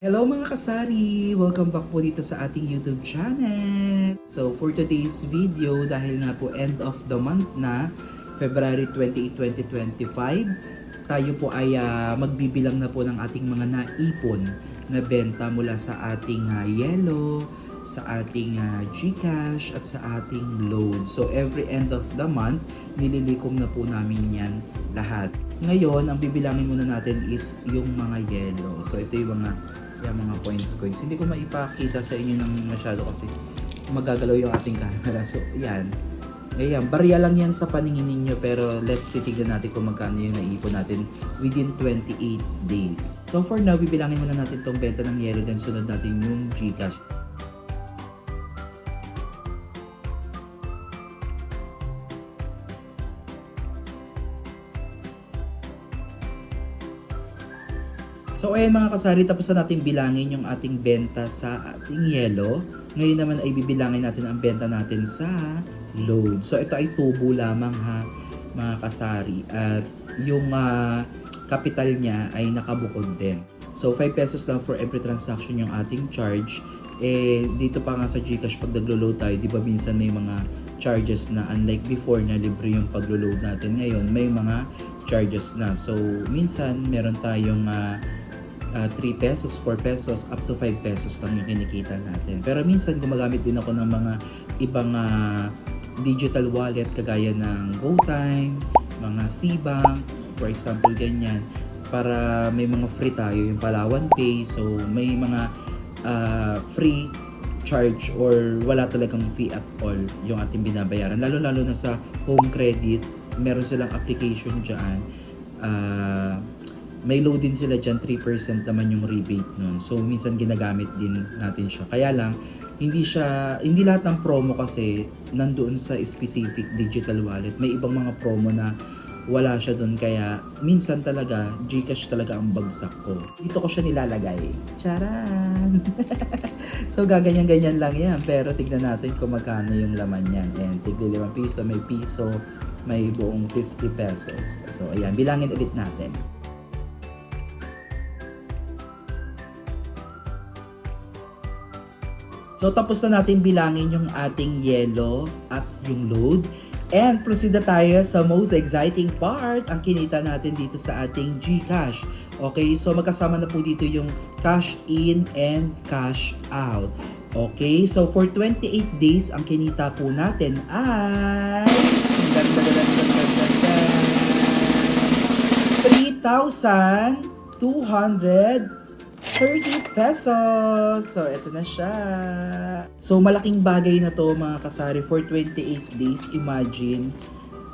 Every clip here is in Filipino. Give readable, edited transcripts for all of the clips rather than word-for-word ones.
Hello mga kasari! Welcome back po dito sa ating YouTube channel. So for today's video, dahil nga po end of the month na, February 28, 2025, tayo po ay magbibilang na po ng ating mga naipon na benta mula sa ating Yellow, sa ating GCash at sa ating Load. So every end of the month, nililikom na po namin yan lahat. Ngayon, ang bibilangin muna natin is yung mga Yellow. So ito yung mga coins. Hindi ko maipakita sa inyo ng masyado kasi magagalaw yung ating camera. So, yan. Ayan, barya lang yan sa paningin ninyo pero let's see, tignan natin kung magkano yung naipon natin within 28 days. So, for now, bibilangin muna natin tong benta ng Yellow then sunod natin yung GCash. So ayan mga kasari, tapos na natin bilangin yung ating benta sa ating Yellow. Ngayon naman ay bibilangin natin ang benta natin sa Load. So ito ay tubo lamang ha mga kasari. At yung capital niya ay nakabukod din. So 5 pesos lang for every transaction yung ating charge. Dito pa nga sa GCash pag naglo-load tayo, di ba minsan may mga charges na unlike before na libre yung paglo-load natin. Ngayon may mga charges na. So minsan meron tayong 3 pesos, 4 pesos, up to 5 pesos lang yung kinikita natin. Pero minsan gumagamit din ako ng mga ibang digital wallet kagaya ng GoTime, mga Cbank, for example ganyan. Para may mga free tayo, yung Palawan Pay. So may mga free charge or wala talagang fee at all yung ating binabayaran. Lalo-lalo na sa home credit, meron silang application dyan. May load din sila dyan, 3% naman yung rebate nun. So, minsan ginagamit din natin siya. Kaya lang, hindi lahat ng promo kasi nandoon sa specific digital wallet. May ibang mga promo na wala siya doon. Kaya, minsan talaga, GCash talaga ang bagsak ko. Dito ko siya nilalagay. Charan! So, gaganyan-ganyan lang yan. Pero, tignan natin kung magkano yung laman yan. Ayan, tigli 5 piso, may buong 50 pesos. So, ayan, bilangin ulit natin. So, tapos na natin bilangin yung ating Yellow at yung Load. And proceed na tayo sa most exciting part, ang kinita natin dito sa ating GCash. Okay, so magkasama na po dito yung cash in and cash out. Okay, so for 28 days, ang kinita po natin ay 3,230 pesos. So, ito na siya. So, malaking bagay na to mga kasari for 28 days. Imagine,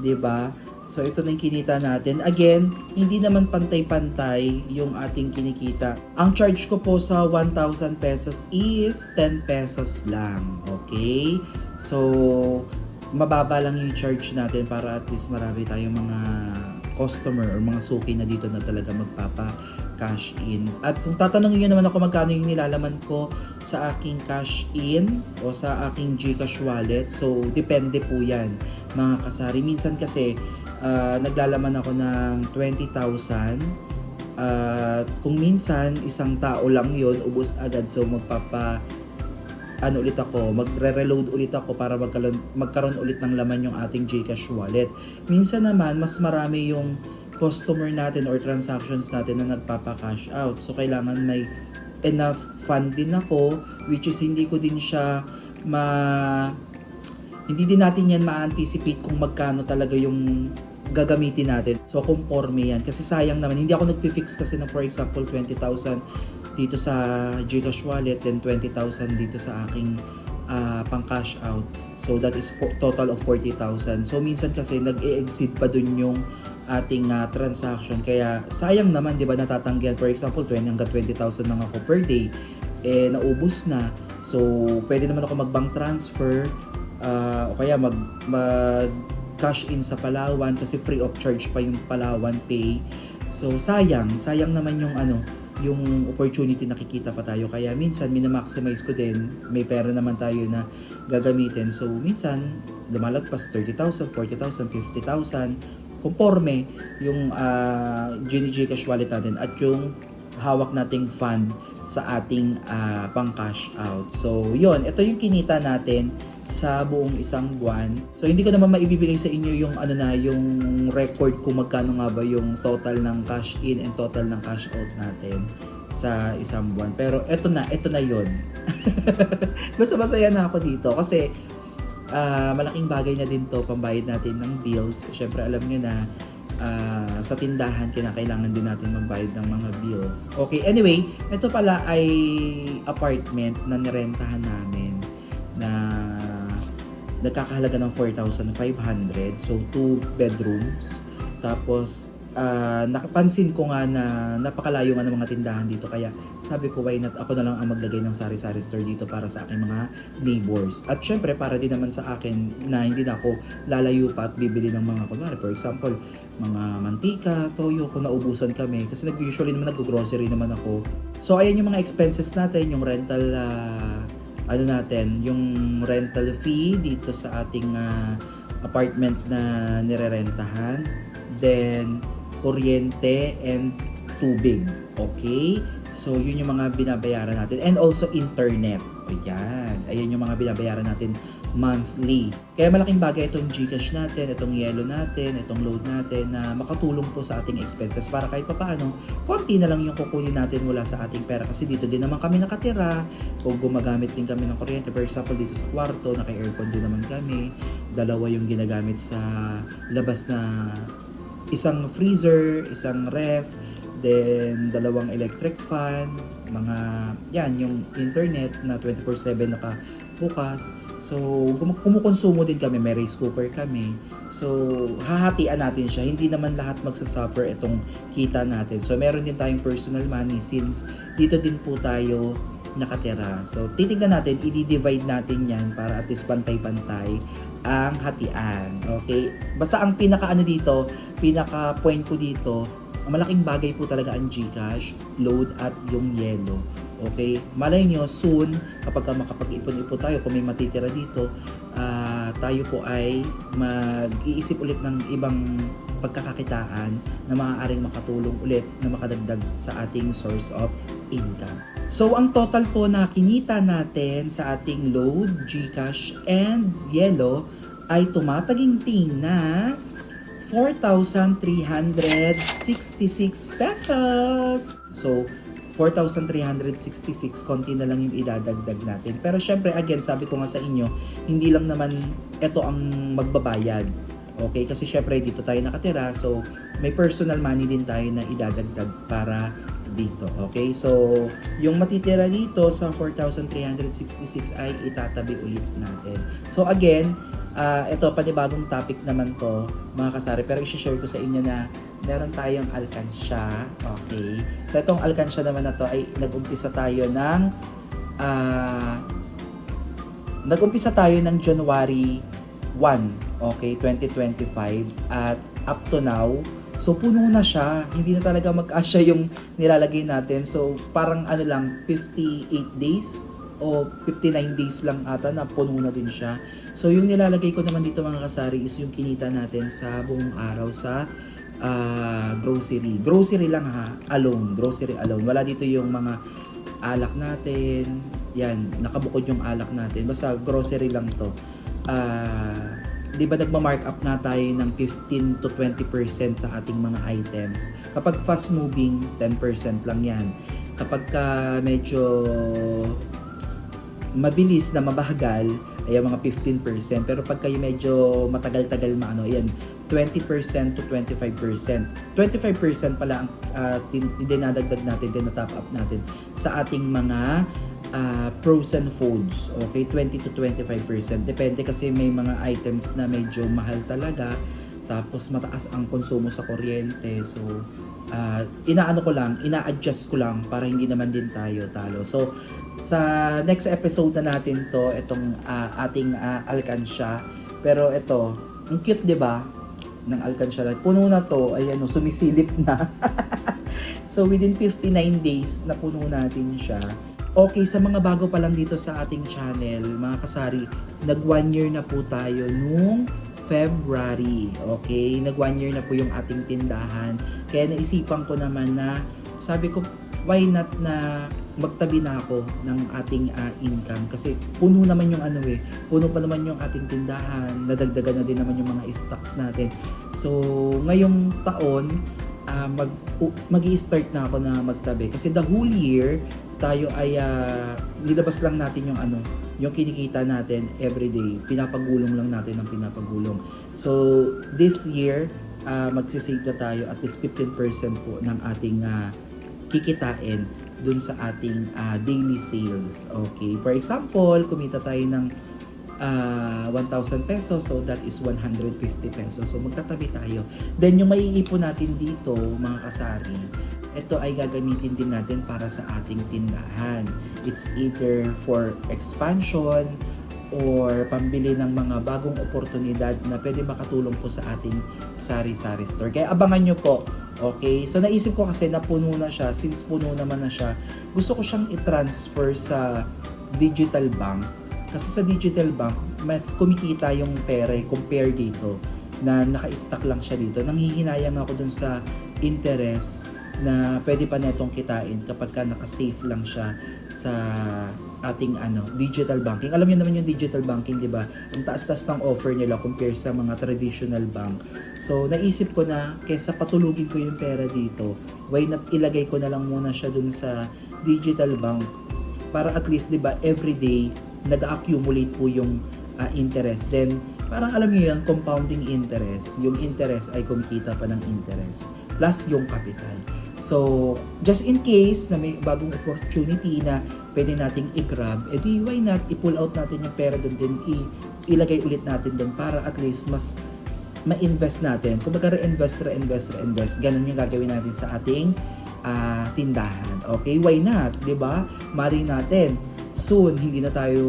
'di ba? So, ito na yung kinita natin. Again, hindi naman pantay-pantay yung ating kinikita. Ang charge ko po sa 1,000 pesos is 10 pesos lang. Okay? So, mababa lang yung charge natin para at least marami tayong mga customer or mga suki na dito na talaga magpapa-cash in. At kung tatanungin nyo naman ako magkano yung nilalaman ko sa aking cash in o sa aking GCash wallet, so depende po yan mga kasari. Minsan kasi naglalaman ako ng 20,000 kung minsan isang tao lang yon ubos agad, so magre-reload ulit ako para magkaroon ulit ng laman yung ating GCash wallet. Minsan naman, mas marami yung customer natin or transactions natin na nagpapa-cash out. So, kailangan may enough fund din ako, which is hindi din natin yan ma-anticipate kung magkano talaga yung gagamitin natin. So, conforme yan. Kasi sayang naman, hindi ako nagpi-fix kasi na for example, 20,000 dito sa GCash wallet, then 20,000 dito sa aking pang cash out. So that is total of 40,000. So minsan kasi nag-e-exceed pa dun yung ating transaction. Kaya sayang naman, 'di ba, natatanggihan. For example, 20,000 lang ako per day, naubos na. So pwede naman ako mag-bank transfer o kaya mag cash in sa Palawan kasi free of charge pa yung Palawan Pay. So sayang naman yung opportunity nakikita pa tayo. Kaya minsan minamaximize ko din. May pera naman tayo na gagamitin. So minsan lumalagpas 30,000, 40,000, 50,000. Conforme yung GCash wallet natin at yung hawak nating fund sa ating pang cash out. So, yun, ito yung kinita natin sa buong isang buwan. So, hindi ko naman maibibigay sa inyo yung yung record kung magkano nga ba yung total ng cash in and total ng cash out natin sa isang buwan. Pero ito na yun. Basta masaya na ako dito kasi malaking bagay na din to, pambayad natin ng bills. Syempre alam nyo na sa tindahan kinakailangan din natin magbayad ng mga bills. Okay, anyway, ito pala ay apartment na nirentahan namin na nagkakahalaga ng 4,500. So 2 bedrooms. Tapos nakapansin ko nga na napakalayo nga ng mga tindahan dito, kaya sabi ko why not ako na lang ang maglagay ng sari-sari store dito para sa aking mga neighbors. At syempre para din naman sa akin na hindi na ako lalayo pa at bibili ng mga kunwari, for example, mga mantika, toyo kung naubusan kami, kasi usually naman nag-grocery naman ako. So ayan yung mga expenses natin, yung rental yung rental fee dito sa ating apartment na nirerentahan. Then kuryente and tubig. Okay? So, yun yung mga binabayaran natin. And also, internet. Ayan. Ayan yung mga binabayaran natin monthly. Kaya malaking bagay itong GCash natin, itong Yellow natin, itong Load natin na makatulong po sa ating expenses para kahit papaano, konti na lang yung kukunin natin mula sa ating pera. Kasi dito din naman kami nakatira. Kung gumagamit din kami ng kuryente, for example, dito sa kwarto, naka-aircon din naman kami. Dalawa yung ginagamit sa labas na isang freezer, isang ref, then dalawang electric fan, mga yan, yung internet na 24/7 nakabukas. So, kumukonsumo din kami, may rice cooker kami. So, hahatian natin siya. Hindi naman lahat magsasuffer itong kita natin. So, meron din tayong personal money since dito din po tayo nakatira. So, titignan natin, i-divide natin yan para at least pantay-pantay ang hatian. Okay? Basta ang pinaka-point ko dito, ang malaking bagay po talaga ang GCash, Load at yung Yellow. Okay? Malay nyo, soon, kapag makapag-ipon-ipon tayo, kung may matitira dito, tayo po ay mag-iisip ulit ng ibang pagkakakitaan na maaaring makatulong ulit na makadagdag sa ating source of income. So, ang total po na kinita natin sa ating Load, GCash, and Yellow ay tumataginting na 4,366 pesos. So, 4,366, konti na lang yung idadagdag natin. Pero syempre, again, sabi ko nga sa inyo, hindi lang naman ito ang magbabayad. Okay? Kasi syempre, dito tayo nakatira. So, may personal money din tayo na idadagdag para dito. Okay? So, yung matitira dito sa 4,366 ay itatabi ulit natin. So, again, ito, panibagong topic naman to, mga kasari. Pero i-share ko sa inyo na meron tayong alkansya. Okay? So, itong alkansya naman na to ay nag-umpisa tayo ng January 1, okay, 2025. At up to now, so puno na siya. Hindi na talaga mag-asya yung nilalagay natin. So, parang 58 days o 59 days lang ata na puno na din siya. So, yung nilalagay ko naman dito mga kasari is yung kinita natin sa buong araw sa grocery. Grocery lang ha, grocery alone. Wala dito yung mga alak natin. Yan, nakabukod yung alak natin. Basta grocery lang to. Di ba nagma-markup na tayo ng 15 to 20% sa ating mga items. Kapag fast moving, 10% lang yan. Kapag medyo mabilis na mabahagal, ay mga 15%. Pero pag kayo medyo matagal-tagal ayan, 20% to 25%. 25% pala ang dinadagdag natin, dinatop up natin sa ating mga frozen foods. Okay, 20 to 25%. Depende kasi may mga items na medyo mahal talaga. Tapos mataas ang konsumo sa kuryente. So, ina-adjust ko lang para hindi naman din tayo talo. So, sa next episode na natin to, itong ating alkansya. Pero ito, ang cute 'di ba? Ng alkansya. Puno na to, ayan sumisilip na. So, within 59 days na puno natin siya. Okay, sa mga bago pa lang dito sa ating channel, mga kasari, nag 1 year na po tayo nung February. Okay, nag 1 year na po yung ating tindahan. Kaya naisipan ko naman na, sabi ko, why not na magtabi na ako ng ating income kasi puno naman yung puno pa naman yung ating tindahan, nadagdagan na din naman yung mga stocks natin. So ngayong taon mag-i-start na ako na magtabi kasi the whole year tayo ay nilabas lang natin yung kinikita natin everyday, pinapagulong lang natin ng pinapagulong. So this year magsisave na tayo at least 15% po ng ating kikitain dun sa ating daily sales. Okay, for example, kumita tayo ng 1,000 pesos, so that is 150 pesos. So magtatabi tayo. Then yung maiipon natin dito, mga kasari, ito ay gagamitin din natin para sa ating tindahan. It's either for expansion or pambili ng mga bagong oportunidad na pwede makatulong po sa ating sari-sari store. Kaya abangan nyo po. Okay? So naisip ko kasi na puno na siya. Since puno naman na siya, gusto ko siyang i-transfer sa digital bank. Kasi sa digital bank, mas kumikita yung pera compare dito na naka-stack lang siya dito. Nanghihinayang ako dun sa interest na pwede pa netong kitain kapag ka naka-safe lang siya sa ating digital banking. Alam niyo naman yung digital banking, 'di ba? Ang taas-taas ng offer nila compare sa mga traditional bank. So naisip ko na kaysa patulugin ko yung pera dito, why not ilagay ko na lang muna siya dun sa digital bank para at least 'di ba everyday nag-accumulate po yung interest. Then parang alam niyo yan, compounding interest. Yung interest ay kumikita pa ng interest plus yung capital. So, just in case na may bagong opportunity na pwede nating i-grab, edi why not i-pull out natin yung pera doon din, ilagay ulit natin doon para at least mas ma-invest natin. Kung mag-reinvest. Ganun yung gagawin natin sa ating tindahan. Okay, why not? 'Di ba? Mari natin. Soon, hindi na tayo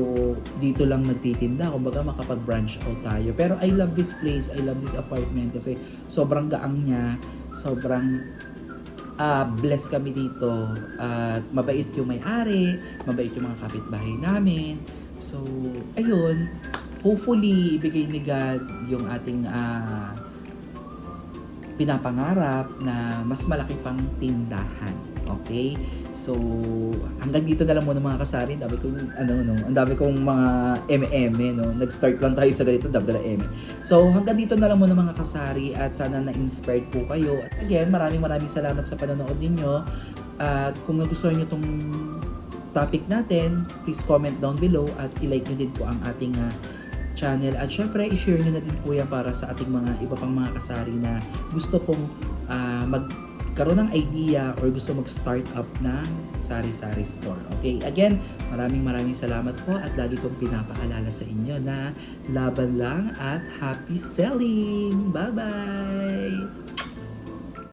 dito lang nagtitinda. Kumbaga, makapag-branch out tayo. Pero I love this place. I love this apartment kasi sobrang gaang niya. Sobrang blessed kami dito. At mabait yung may-ari. Mabait yung mga kapitbahay namin. So, ayun. Hopefully, ibigay ni God yung ating pinapangarap na mas malaki pang tindahan. Okay? So, hanggang dito na lang muna mga kasari. Ang dami kong mga no. Nag-start lang tayo sa ganito, dami. So, hanggang dito na lang muna mga kasari at sana na-inspired po kayo. At again, maraming salamat sa panonood ninyo. At kung nagustuhan niyo tong topic natin, please comment down below at i-like niyo din po ang ating channel. At syempre, i-share nyo na din po yan para sa ating mga iba pang mga kasari na gusto pong magkaroon ng idea or gusto mag-start up ng sari-sari store. Okay, again, maraming salamat po at lagi kong pinapaalala sa inyo na laban lang at happy selling! Bye-bye!